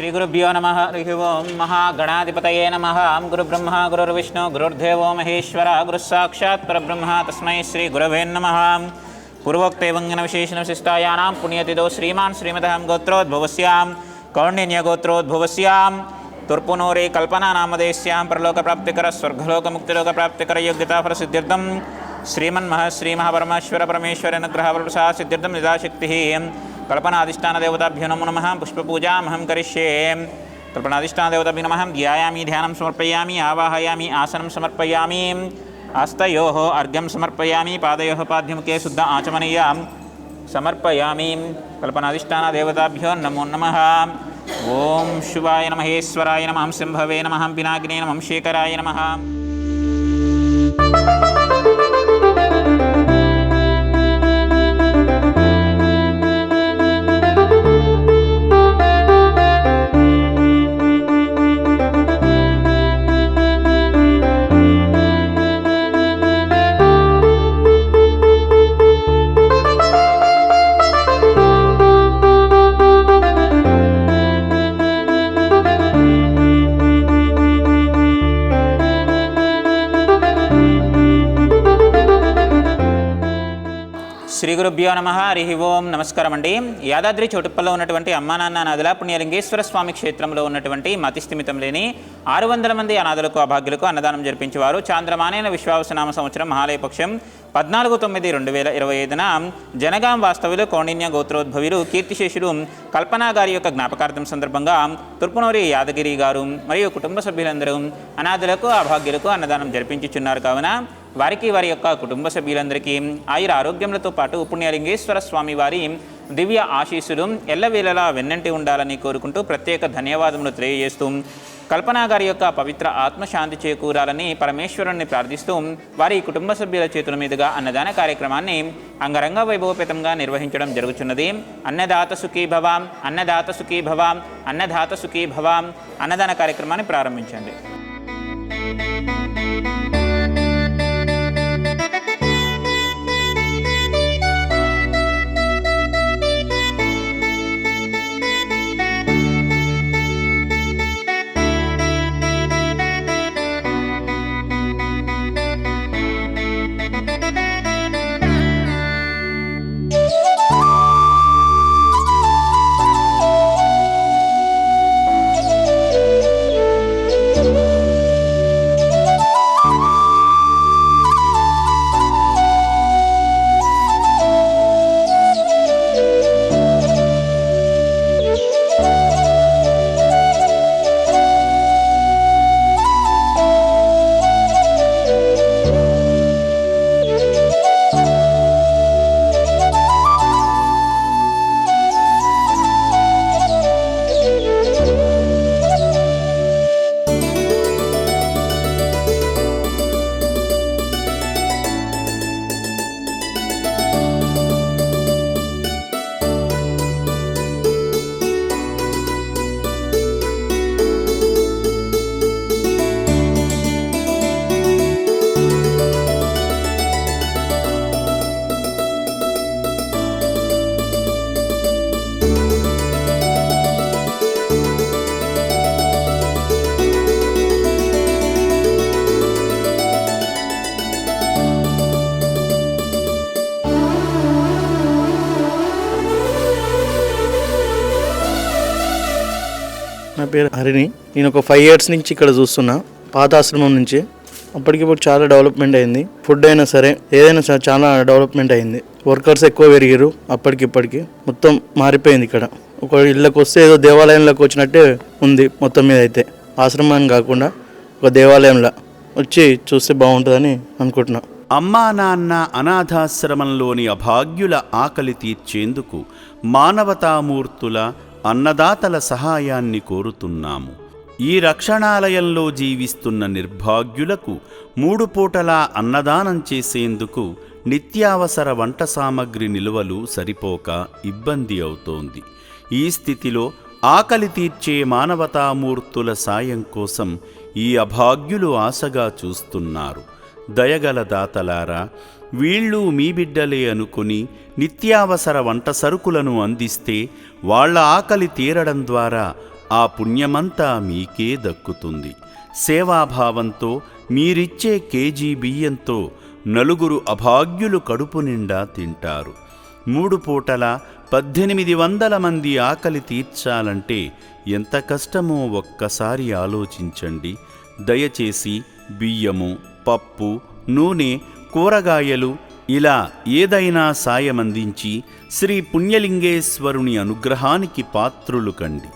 श्रीगुरुभ्यो नमः। हरिः ओं। महागणाधिपतये नमः। गुरुब्रह्मा गुरुर्विष्णु गुरुर्देवो महेश्वर गुरुस्साक्षात् परब्रह्म तस्मै श्रीगुरवे नमः। पूर्वोक्तैवङ्गनविशेषणविशिष्टायानां पुण्यतिथौ श्रीमान् श्रीमतः गोत्रोद्भवस्यां कौण्डिन्यगोत्रोद्भवस्यां तुर्पुनूरे कल्पनानामदेस्यां प्रलोकप्राप्तिकर स्वर्गलोकमुक्तिलोकप्राप्तिकर योग्यताफलसिद्ध्यर्थं श्रीमन्महश्रीमहापरमेश्वर परमेश्वरानुग्रहफलप्रसादसिद्ध्यर्थं निदाशक्तिः कल्पनाधिष्ठानदेवताभ्यो नमो नमः। पुष्पपूजामहं करिष्ये। कल्पनाधिष्ठानदेवताभ्यो नमः। ध्यायामि, ध्यानं समर्पयामि, आवाहयामि, आसनं समर्पयामि, हस्तयोः अर्घ्यं समर्पयामि, पादयोः पाद्यमुखे शुद्ध आचमनीयां समर्पयामि। कल्पनाधिष्ठानदेवताभ्यो नमो नमः। ओं शिवाय नमः, महेश्वराय नमः, शंभवे नमः, पिनाकिने नमः, शेखराय नमः। శ్రీ గురుభ్యో నమః. హరి ఓం. నమస్కారం అండి. యాదాద్రి చోటుప్పల్లో ఉన్నటువంటి అమ్మా నాన్న అనాథల పుణ్యలింగేశ్వర స్వామి క్షేత్రంలో ఉన్నటువంటి మతిస్థిమితం లేని 600 మంది అనాథులకు అభాగ్యులకు అన్నదానం జరిపించేవారు. చాంద్రమానేన విశ్వావసనామ సంవత్సరం మహాలయ పక్షం 14/9/2025న జనగాం వాస్తవ్యులు కౌండిన్య గోత్రోద్భవులు కీర్తిశేషులు కల్పనా గారి యొక్క జ్ఞాపకార్థం సందర్భంగా తుర్పునూరి యాదగిరి గారు మరియు కుటుంబ సభ్యులందరూ అనాథులకు అభాగ్యులకు అన్నదానం జరిపించుచున్నారు. కావున వారికి వారి యొక్క కుటుంబ సభ్యులందరికీ ఆయుర ఆరోగ్యములతో పాటు పుణ్యలింగేశ్వర స్వామి వారి దివ్య ఆశీస్సులు ఎల్లవేళలా వెన్నంటి ఉండాలని కోరుకుంటూ ప్రత్యేక ధన్యవాదములు తెలియజేస్తూ కల్పనా గారి యొక్క పవిత్ర ఆత్మశాంతి చేకూరాలని పరమేశ్వరుణ్ణి ప్రార్థిస్తూ వారి కుటుంబ సభ్యుల చేతుల మీదుగా అన్నదాన కార్యక్రమాన్ని అంగరంగ వైభవపేతంగా నిర్వహించడం జరుగుతున్నది. అన్నదాత సుఖీ భవ, అన్నదాత సుఖీ భవ, అన్నదాత సుఖీ భవ. అన్నదాన కార్యక్రమాన్ని ప్రారంభించండి. నా పేరు హరిని. నేను ఒక 5 years నుంచి ఇక్కడ చూస్తున్నా, పాత ఆశ్రమం నుంచి. అప్పటికిప్పుడు చాలా డెవలప్మెంట్ అయింది. ఫుడ్ అయినా సరే ఏదైనా సరే చాలా డెవలప్మెంట్ అయింది. వర్కర్స్ ఎక్కువ పెరిగారు. అప్పటికిప్పటికి మొత్తం మారిపోయింది. ఇక్కడ ఒక ఇళ్ళకి వస్తే ఏదో దేవాలయంలోకి వచ్చినట్టే ఉంది. మొత్తం మీద అయితే ఆశ్రమాన్ని కాకుండా ఒక దేవాలయంలో వచ్చి చూస్తే బాగుంటుందని అనుకుంటున్నా. అమ్మా నాన్న అనాథాశ్రమంలోని అభాగ్యుల ఆకలి తీర్చేందుకు మానవతామూర్తుల అన్నదాతల సహాయాన్ని కోరుతున్నాము. ఈ రక్షణాలయంలో జీవిస్తున్న నిర్భాగ్యులకు 3 పూటలా అన్నదానం చేసేందుకు నిత్యావసర వంట సామగ్రి నిల్వలు సరిపోక ఇబ్బంది అవుతోంది. ఈ స్థితిలో ఆకలి తీర్చే మానవతామూర్తుల సాయం కోసం ఈ అభాగ్యులు ఆశగా చూస్తున్నారు. దయగల దాతలారా, వీళ్ళు మీ బిడ్డలే అనుకుని నిత్యావసర వంట సరుకులను అందిస్తే వాళ్ల ఆకలి తీరడం ద్వారా ఆ పుణ్యమంతా మీకే దక్కుతుంది. సేవాభావంతో మీరిచ్చే కేజీ బియ్యంతో నలుగురు అభాగ్యులు కడుపు నిండా తింటారు. 3 పూటల 1800 మంది ఆకలి తీర్చాలంటే ఎంత కష్టమో ఒక్కసారి ఆలోచించండి. దయచేసి బియ్యము, పప్పు, నూనె, కూరగాయలు ఇలా ఏదైనా సాయమందించి శ్రీ పుణ్యలింగేశ్వరుని అనుగ్రహానికి పాత్రులు కండి.